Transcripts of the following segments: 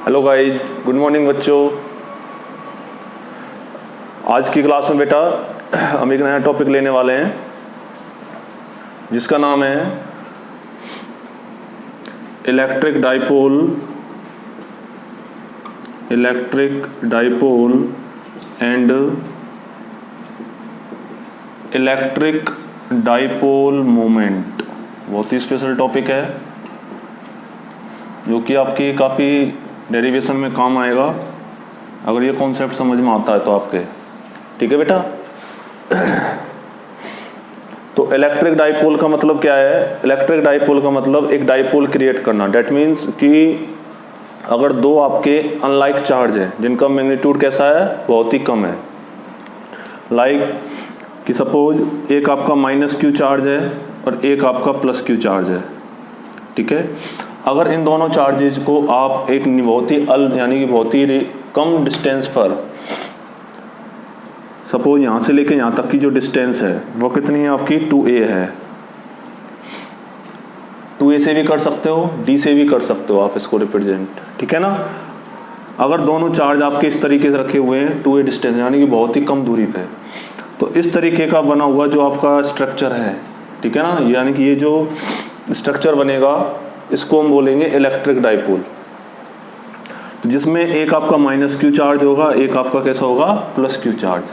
Hello guys, good morning बच्चों। आज की क्लास में बेटा हम एक नया टॉपिक लेने वाले हैं जिसका नाम है electric dipole and electric dipole moment. बहुत ही स्पेशल टॉपिक है जो कि आपकी काफ़ी डेरिवेशन में काम आएगा अगर ये कॉन्सेप्ट समझ में आता है तो आपके। ठीक है बेटा। तो इलेक्ट्रिक डाइपोल का मतलब क्या है? इलेक्ट्रिक डाइपोल का मतलब एक डाइपोल क्रिएट करना। डेट मीन्स कि अगर दो आपके अनलाइक चार्ज है जिनका मैग्नीट्यूड कैसा है, बहुत ही कम है, लाइक कि सपोज एक आपका -q चार्ज है और एक आपका +q चार्ज है। ठीक है। अगर इन दोनों चार्जेज को आप एक बहुत ही यानी कि बहुत ही कम डिस्टेंस पर, सपोज यहाँ से लेके यहाँ तक की जो डिस्टेंस है वो कितनी है आपकी 2a है। 2a से भी कर सकते हो, d से भी कर सकते हो आप इसको रिप्रेजेंट। ठीक है ना। अगर दोनों चार्ज आपके इस तरीके से रखे हुए हैं 2a डिस्टेंस यानी कि बहुत ही कम दूरी पे, तो इस तरीके का बना हुआ जो आपका स्ट्रक्चर है, ठीक है ना, यानी कि ये जो स्ट्रक्चर बनेगा इसको हम बोलेंगे इलेक्ट्रिक डाइपोल। तो जिसमें एक आपका -q चार्ज होगा, एक आपका कैसा होगा +q चार्ज।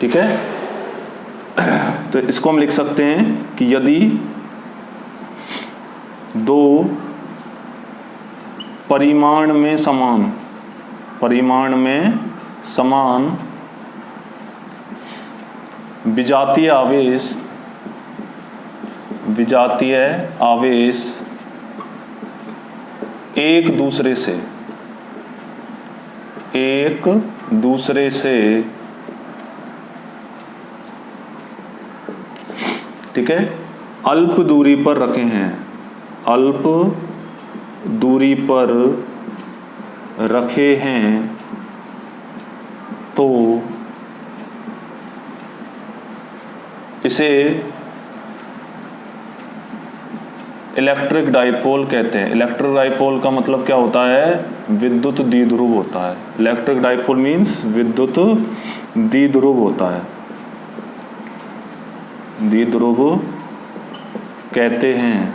ठीक है। तो इसको हम लिख सकते हैं कि यदि दो परिमाण में समान विजातीय आवेश एक दूसरे से ठीक है अल्प दूरी पर रखे हैं तो इसे इलेक्ट्रिक डाइपोल कहते हैं। इलेक्ट्रिक डाइपोल का मतलब क्या होता है? विद्युत द्विध्रुव होता है। इलेक्ट्रिक डाइपोल मीन्स विद्युत द्विध्रुव होता है, द्विध्रुव कहते हैं।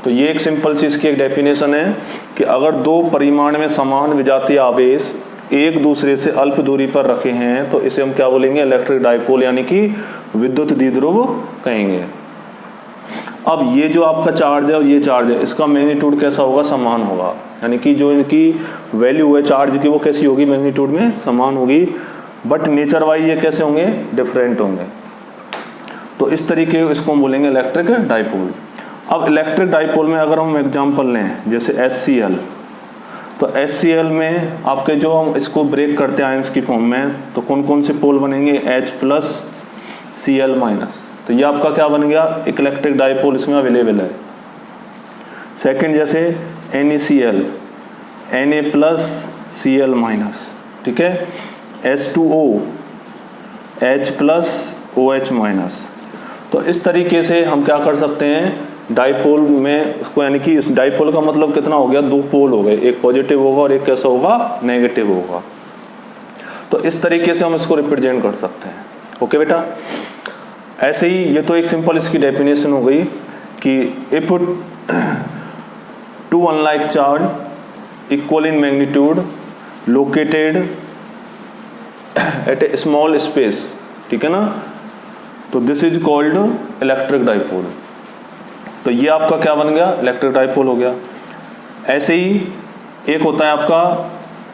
तो ये एक सिंपल सी इसकी एक डेफिनेशन है कि अगर दो परिमाण में समान विजातीय आवेश एक दूसरे से अल्प दूरी पर रखे हैं तो इसे हम क्या बोलेंगे? इलेक्ट्रिक डाइपोल यानी कि विद्युत द्विध्रुव कहेंगे। अब ये जो आपका चार्ज है और ये चार्ज है, इसका मैग्नीट्यूड कैसा होगा? समान होगा। यानी कि जो इनकी वैल्यू है चार्ज की वो कैसी होगी? मैग्नीट्यूड में समान होगी, बट नेचर वाइज ये कैसे होंगे? डिफरेंट होंगे। तो इस तरीके इसको हम बोलेंगे इलेक्ट्रिक डाइपोल। अब इलेक्ट्रिक डाइपोल में अगर हम एग्जांपल लें जैसे HCl, तो HCl में आपके जो हम इसको ब्रेक करते हैं आयंस की फॉर्म में, तो कौन कौन से पोल बनेंगे? H+Cl-। तो ये आपका क्या बन गया? एक इलेक्ट्रिक डाइपोल इसमें अवेलेबल है। सेकंड जैसे NaCl, Na+Cl-। ठीक है। H2O, H+OH-। तो इस तरीके से हम क्या कर सकते हैं डाइपोल में उसको, यानी कि इस डाइपोल का मतलब कितना हो गया? दो पोल हो गए, एक पॉजिटिव होगा और एक कैसा होगा? नेगेटिव होगा। तो इस तरीके से हम इसको रिप्रेजेंट कर सकते हैं। ओके बेटा। ऐसे ही ये तो एक सिंपल इसकी डेफिनेशन हो गई कि if two unlike charge equal in magnitude located at A small space, ठीक है ना, तो this is called electric dipole. तो ये आपका क्या बन गया? इलेक्ट्रिक डाइपोल हो गया। ऐसे ही एक होता है आपका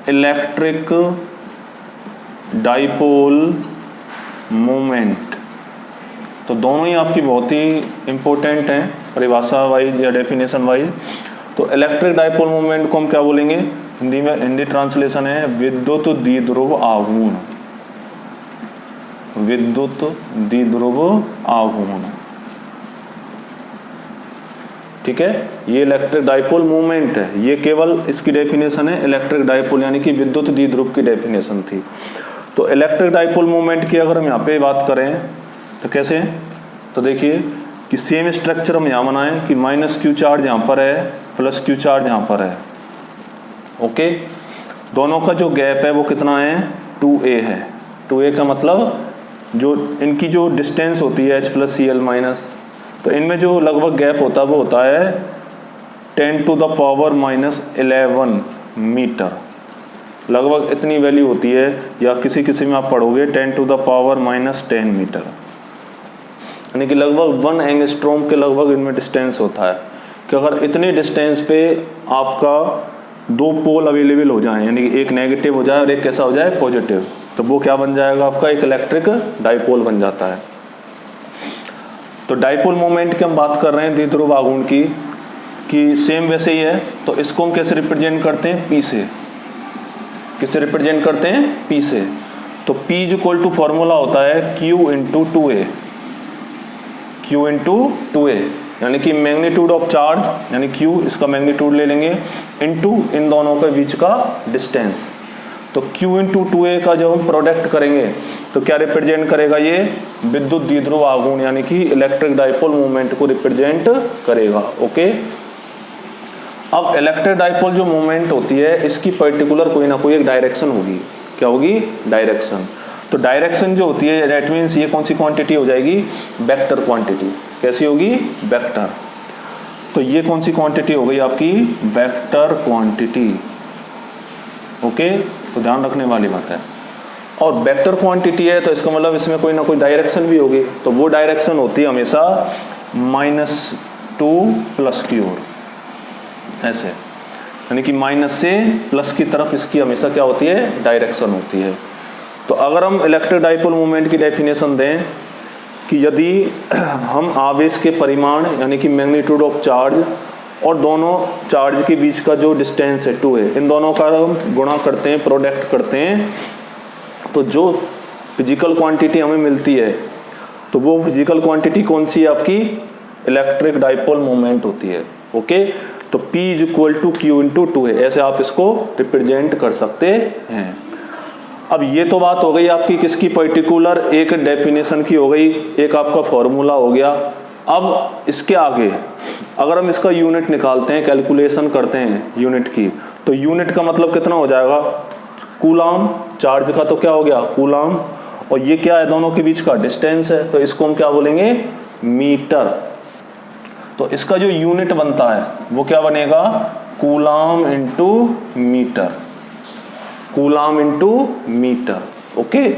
इलेक्ट्रिक डाइपोल मोमेंट। तो दोनों ही आपकी बहुत ही इंपॉर्टेंट हैं परिभाषा वाइज या डेफिनेशन वाइज। तो इलेक्ट्रिक डाइपोल मोमेंट को हम क्या बोलेंगे हिंदी में? हिंदी ट्रांसलेशन है विद्युत द्विध्रुव आघूर्ण। विद्युत द्विध्रुव आघूर्ण। ठीक है। ये इलेक्ट्रिक डाइपोल मूवमेंट है। ये केवल इसकी डेफिनेशन है इलेक्ट्रिक डाइपोल यानी कि विद्युत द्विध्रुव की डेफिनेशन थी। तो इलेक्ट्रिक डाइपोल मूवमेंट की अगर हम यहाँ पे बात करें तो कैसे है? तो देखिए कि सेम स्ट्रक्चर हम यहाँ बनाएं कि -q चार्ज यहाँ पर है प्लस क्यू चार्ज यहाँ पर है। ओके, दोनों का जो गैप है वो कितना है, 2a है। 2a का मतलब जो इनकी जो डिस्टेंस होती है H प्लस Cl माइनस, तो इनमें जो लगभग गैप होता है वो होता है 10⁻⁻11 मीटर। लगभग इतनी वैल्यू होती है, या किसी किसी में आप पढ़ोगे 10⁻⁻10 मीटर, यानी कि लगभग 1 एंगस्ट्रॉम के लगभग इनमें डिस्टेंस होता है। कि अगर इतनी डिस्टेंस पे आपका दो पोल अवेलेबल हो जाएं, यानी कि एक नेगेटिव हो जाए और एक कैसा हो जाए, पॉजिटिव, तो वो क्या बन जाएगा आपका, एक इलेक्ट्रिक डाइपोल बन जाता है। तो डाइपोल मोमेंट की हम बात कर रहे हैं द्विध्रुव आघूर्ण की, कि सेम वैसे ही है। तो इसको हम कैसे रिप्रेजेंट करते हैं, P से। किससे रिप्रेजेंट करते हैं, P से। तो P इक्वल टू फॉर्मूला होता है Q into 2a, Q into 2a, यानी कि मैग्नीट्यूड ऑफ चार्ज, यानी Q इसका मैग्नीट्यूड ले लेंगे, इंटू इन दोनों के बीच का डिस्टेंस। तो Q इंटू 2a का जब हम प्रोडक्ट करेंगे तो क्या रिप्रेजेंट करेगा, ये विद्युत द्विध्रुव आघूर्ण यानी कि इलेक्ट्रिक डाइपोल मूवमेंट को रिप्रेजेंट करेगा। ओके, अब इलेक्ट्रिक डाइपोल जो मूवमेंट होती है इसकी पर्टिकुलर कोई ना कोई एक डायरेक्शन होगी। क्या होगी, डायरेक्शन। तो डायरेक्शन जो होती है दैट मीन्स ये कौन सी क्वांटिटी हो जाएगी, वेक्टर क्वांटिटी। कैसी होगी, वेक्टर। तो ये कौन सी क्वांटिटी हो गई आपकी, वेक्टर क्वांटिटी। ओके, तो ध्यान रखने वाली बात है। और वेक्टर क्वांटिटी है तो इसका मतलब इसमें कोई ना कोई डायरेक्शन भी होगी। तो वो डायरेक्शन होती है हमेशा -2 प्लस की ओर, ऐसे, यानी कि माइनस से प्लस की तरफ इसकी हमेशा क्या होती है, डायरेक्शन होती है। तो अगर हम इलेक्ट्रिक डाइपोल मूवमेंट की डेफिनेशन दें कि यदि हम आवेश के परिमाण यानी कि मैग्नीट्यूड ऑफ चार्ज और दोनों चार्ज के बीच का जो डिस्टेंस है 2 है, इन दोनों का हम गुणा करते हैं, प्रोडक्ट करते हैं, तो जो फिजिकल क्वांटिटी हमें मिलती है तो वो फिजिकल क्वांटिटी कौन सी है आपकी, इलेक्ट्रिक डाइपोल मूवमेंट होती है। ओके, तो P equal to Q into 2 है, ऐसे आप इसको रिप्रेजेंट कर सकते हैं। अब ये तो बात हो गई आपकी किसकी, पर्टिकुलर एक डेफिनेशन की हो गई, एक आपका फॉर्मूला हो गया। अब इसके आगे अगर हम इसका यूनिट निकालते हैं, कैलकुलेशन करते हैं यूनिट की, तो यूनिट का मतलब कितना हो जाएगा, कूलाम। चार्ज का तो क्या हो गया, कूलाम, और ये क्या है, दोनों के बीच का डिस्टेंस है, तो इसको हम क्या बोलेंगे, मीटर। तो इसका जो यूनिट बनता है वो क्या बनेगा, coulomb into metre, coulomb into metre. Okay,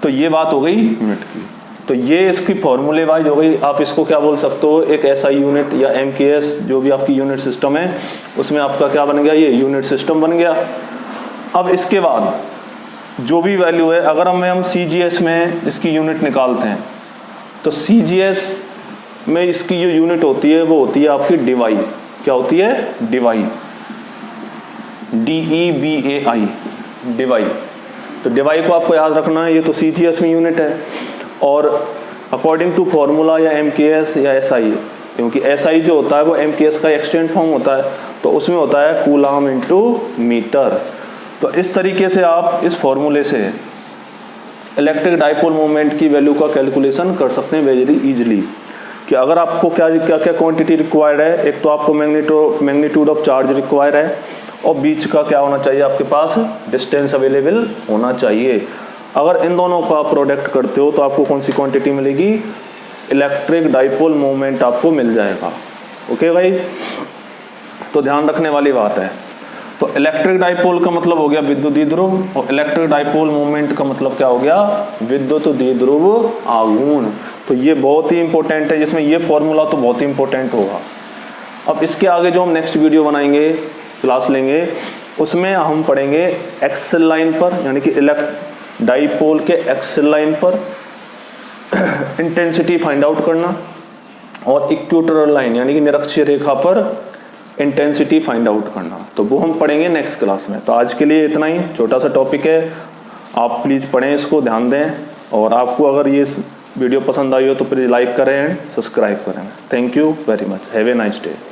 तो ये बात हो गई यूनिट की। तो ये इसकी फॉर्मूले वाइज हो गई। आप इसको क्या बोल सकते हो, एक ऐसा यूनिट या MKS जो भी आपकी यूनिट सिस्टम है उसमें आपका क्या बन गया, ये यूनिट सिस्टम बन गया। अब इसके बाद जो भी वैल्यू है, अगर हम CGS में इसकी यूनिट निकालते हैं तो CGS में इसकी जो यूनिट होती है वो होती है आपकी डिवाई। क्या होती है, डिवाई, DEVAI, डिवाई। तो डिवाई को आपको याद रखना है, ये तो CGS में यूनिट है, और अकॉर्डिंग टू फॉर्मूला या MKS या SI, क्योंकि SI जो होता है वो MKS का एक्सटेंड फॉर्म होता है, तो उसमें होता है कूलाम इंटू मीटर। तो इस तरीके से आप इस फॉर्मूले से इलेक्ट्रिक डाइपोल मोमेंट की वैल्यू का कैलकुलेशन कर सकते हैं वेरी इजीली। कि अगर आपको क्या क्या क्या क्वांटिटी रिक्वायर्ड है, एक तो आपको मैग्नीट्यूड ऑफ चार्ज रिक्वायर्ड है, और बीच का क्या होना चाहिए आपके पास, डिस्टेंस अवेलेबल होना चाहिए। अगर इन दोनों का प्रोडक्ट करते हो तो आपको कौन सी क्वांटिटी मिलेगी, इलेक्ट्रिक डाइपोल मोमेंट आपको मिल जाएगा। ओके भाई, तो ध्यान रखने वाली बात है। तो इलेक्ट्रिक डाइपोल का मतलब हो गया विद्युत द्विध्रुव, और इलेक्ट्रिक डाइपोल मोमेंट का मतलब क्या हो गया, विद्युत द्विध्रुव आघूर्ण। तो ये बहुत ही इंपॉर्टेंट है, जिसमें ये फॉर्मूला तो बहुत ही इंपॉर्टेंट होगा। अब इसके आगे जो हम नेक्स्ट वीडियो बनाएंगे, क्लास लेंगे, उसमें हम पढ़ेंगे एक्सल लाइन पर, यानी कि डाइपोल के एक्सल लाइन पर इंटेंसिटी फाइंड आउट करना, और इक्वेटोरियल लाइन यानी कि निरक्षीय रेखा पर इंटेंसिटी फाइंड आउट करना। तो वो हम पढ़ेंगे नेक्स्ट क्लास में। तो आज के लिए इतना ही, छोटा सा टॉपिक है, आप प्लीज़ पढ़ें, इसको ध्यान दें, और आपको अगर ये वीडियो पसंद आई हो तो प्लीज़ लाइक करें एंड सब्सक्राइब करें। Thank you very much, have a nice day.